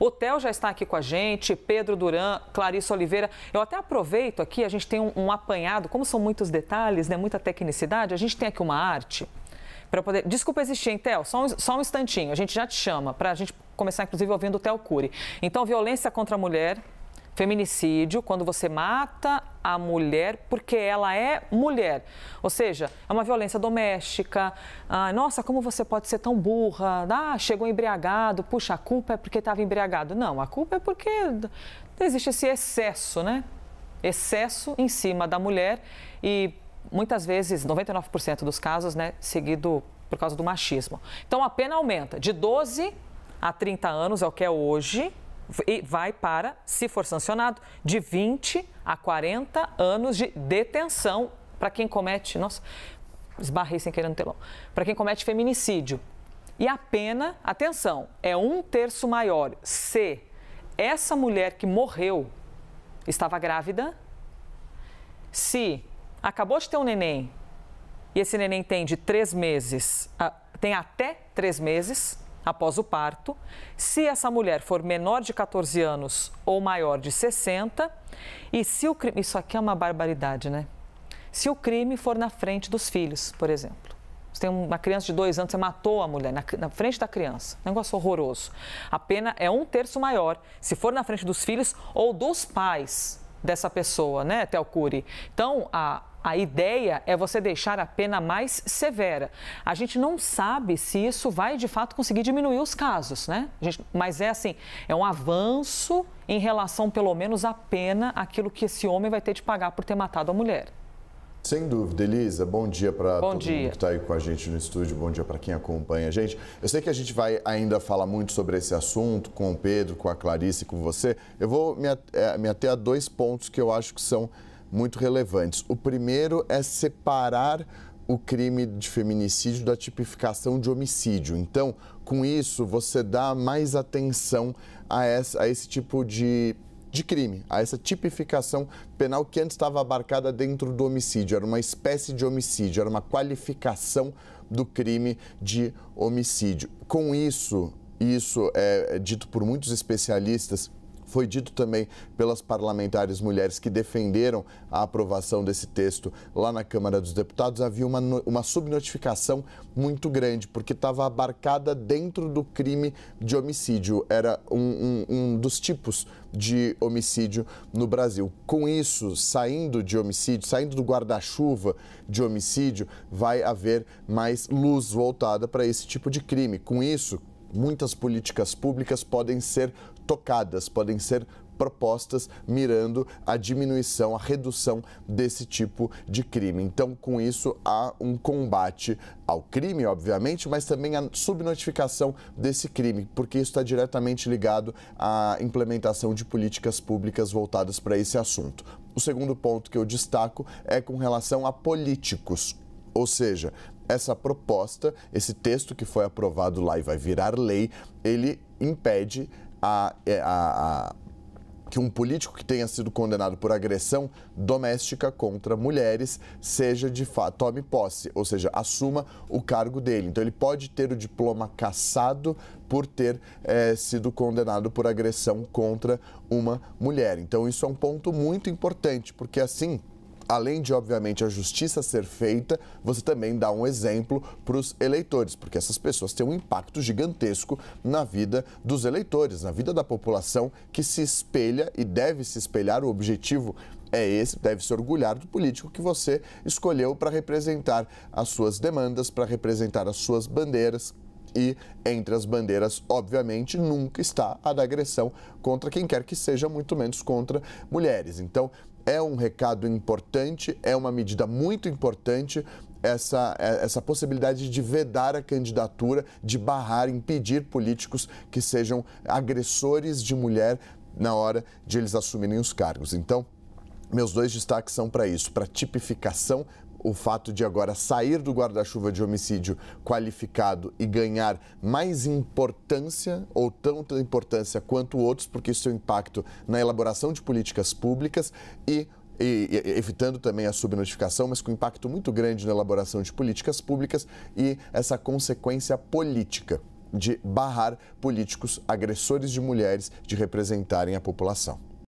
O Theo já está aqui com a gente, Pedro Duran, Clarissa Oliveira. Eu até aproveito aqui, a gente tem um apanhado, como são muitos detalhes, né, muita tecnicidade, a gente tem aqui uma arte para poder... Desculpa existir, hein, Theo? Só um instantinho, a gente já te chama, para a gente começar, inclusive, ouvindo o Theo Cury. Então, violência contra a mulher, feminicídio, quando você mata a mulher porque ela é mulher. Ou seja, é uma violência doméstica. Ah, nossa, como você pode ser tão burra? Ah, chegou embriagado. Puxa, a culpa é porque estava embriagado. Não, a culpa é porque existe esse excesso, né? Excesso em cima da mulher e muitas vezes, 99% dos casos, né, seguido por causa do machismo. Então, a pena aumenta de 12 a 30 anos, é o que é hoje, e vai para, se for sancionado, de 20 a 40 anos de detenção para quem comete... Nossa, esbarrei sem querer no telão. Para quem comete feminicídio. E a pena, atenção, é 1/3 maior se essa mulher que morreu estava grávida, se acabou de ter um neném e esse neném tem de 3 meses, tem até 3 meses após o parto, se essa mulher for menor de 14 anos ou maior de 60, e se o crime... Isso aqui é uma barbaridade, né? Se o crime for na frente dos filhos, por exemplo. Você tem uma criança de 2 anos, você matou a mulher na frente da criança. Negócio horroroso. A pena é 1/3 maior se for na frente dos filhos ou dos pais dessa pessoa, né, Theo Cury? Então, a ideia é você deixar a pena mais severa. A gente não sabe se isso vai, de fato, conseguir diminuir os casos, né? Mas é assim, é um avanço em relação, pelo menos, à pena, aquilo que esse homem vai ter de pagar por ter matado a mulher. Sem dúvida, Elisa. Bom dia para todo mundo que está aí com a gente no estúdio. Bom dia para quem acompanha a gente. Eu sei que a gente vai ainda falar muito sobre esse assunto com o Pedro, com a Clarice e com você. Eu vou me ater a 2 pontos que eu acho que são muito relevantes. O primeiro é separar o crime de feminicídio da tipificação de homicídio. Então, com isso, você dá mais atenção a esse tipo de crime, a essa tipificação penal que antes estava abarcada dentro do homicídio. Era uma espécie de homicídio, era uma qualificação do crime de homicídio. Com isso é dito por muitos especialistas, foi dito também pelas parlamentares mulheres que defenderam a aprovação desse texto lá na Câmara dos Deputados, havia uma subnotificação muito grande, porque estava abarcada dentro do crime de homicídio. Era um dos tipos de homicídio no Brasil. Com isso, saindo de homicídio, saindo do guarda-chuva de homicídio, vai haver mais luz voltada para esse tipo de crime. Com isso, muitas políticas públicas podem ser tocadas, podem ser propostas mirando a diminuição, a redução desse tipo de crime. Então, com isso, há um combate ao crime, obviamente, mas também a subnotificação desse crime, porque isso está diretamente ligado à implementação de políticas públicas voltadas para esse assunto. O segundo ponto que eu destaco é com relação a políticos, ou seja, essa proposta, esse texto que foi aprovado lá e vai virar lei, ele impede que um político que tenha sido condenado por agressão doméstica contra mulheres seja de fato, tome posse, ou seja, assuma o cargo dele. Então ele pode ter o diploma cassado por ter sido condenado por agressão contra uma mulher. Então isso é um ponto muito importante, porque assim, além de, obviamente, a justiça ser feita, você também dá um exemplo para os eleitores, porque essas pessoas têm um impacto gigantesco na vida dos eleitores, na vida da população que se espelha e deve se espelhar. O objetivo é esse, deve se orgulhar do político que você escolheu para representar as suas demandas, para representar as suas bandeiras. E entre as bandeiras, obviamente, nunca está a da agressão contra quem quer que seja, muito menos contra mulheres. Então, é um recado importante, é uma medida muito importante essa possibilidade de vedar a candidatura, de barrar, impedir políticos que sejam agressores de mulher na hora de eles assumirem os cargos. Então, meus 2 destaques são para isso, para tipificação, o fato de agora sair do guarda-chuva de homicídio qualificado e ganhar mais importância, ou tanta importância quanto outros, porque isso tem um impacto na elaboração de políticas públicas e evitando também a subnotificação, mas com impacto muito grande na elaboração de políticas públicas e essa consequência política. de barrar políticos agressores de mulheres de representarem a população.